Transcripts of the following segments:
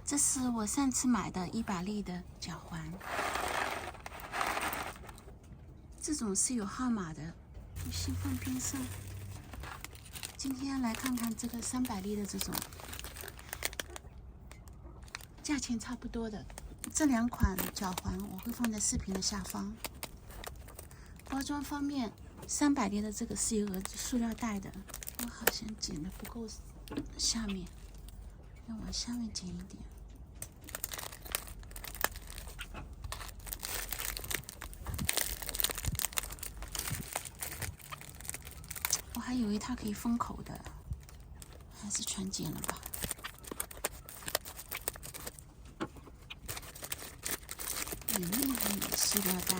这是我上次买的伊百利的脚环，这种是有号码的，我先放边上。今天来看看这个300粒的这种，价钱差不多的。这两款脚环我会放在视频的下方。包装方面，300粒的这个是有个塑料袋的，我好像剪的不够下面，要往下面剪一点。我还以为它可以封口的，还是全剪了吧。里面还有塑料袋。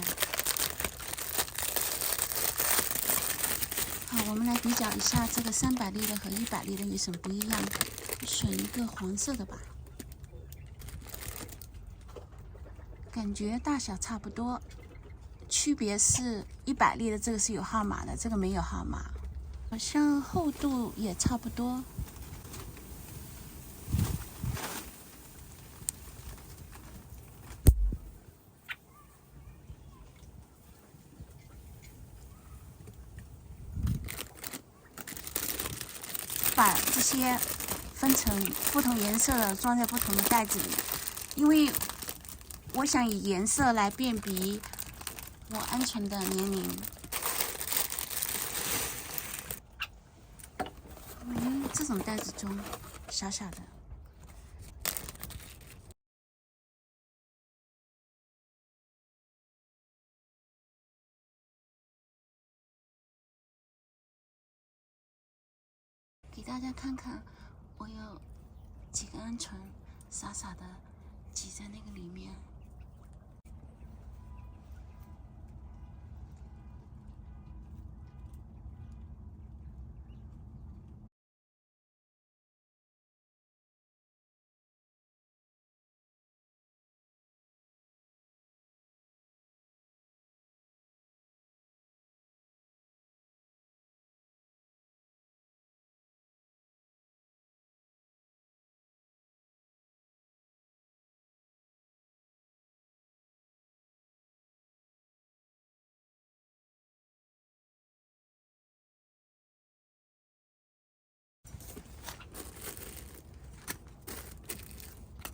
好，我们来比较一下这个300粒的和100粒的有什么不一样。选一个黄色的吧，感觉大小差不多，区别是100粒的这个是有号码的，这个没有号码，好像厚度也差不多。把这些分成不同颜色的，装在不同的袋子里，因为我想以颜色来辨别我安全的年龄。这种袋子中，小小的。给大家看看，我有几个鹌鹑傻傻的挤在那个里面。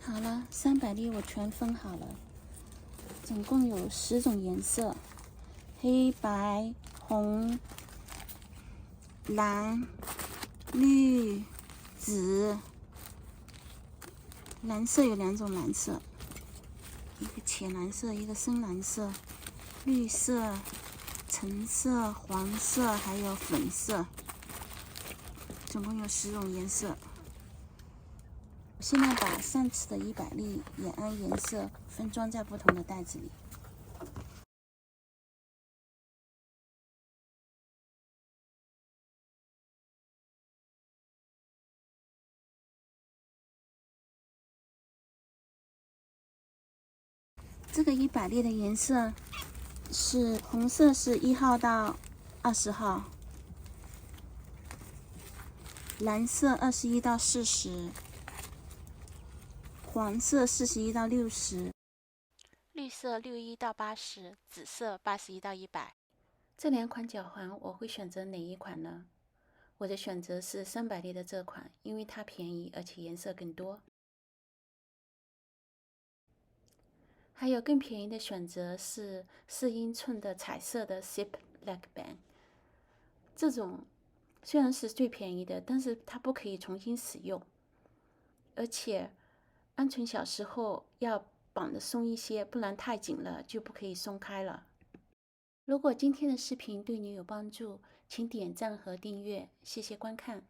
好了，300粒我全分好了，总共有10种颜色，黑白红蓝绿紫，蓝色有2种蓝色，一个浅蓝色，一个深蓝色，绿色、橙色、黄色还有粉色，总共有10种颜色。我现在把上次的100粒也按颜色分装在不同的袋子里。这个100粒的颜色是红色，是1号到20号，蓝色21到40，黄色41到60，绿色61到80，紫色81到100。这2款脚环我会选择哪一款呢？我的选择是300粒的这款，因为它便宜，而且颜色更多。还有更便宜的选择是4英寸的彩色的 Zip Leg Band， 这种虽然是最便宜的，但是它不可以重新使用，而且鹌鹑小时候要绑得松一些，不然太紧了就不可以松开了。如果今天的视频对你有帮助，请点赞和订阅，谢谢观看。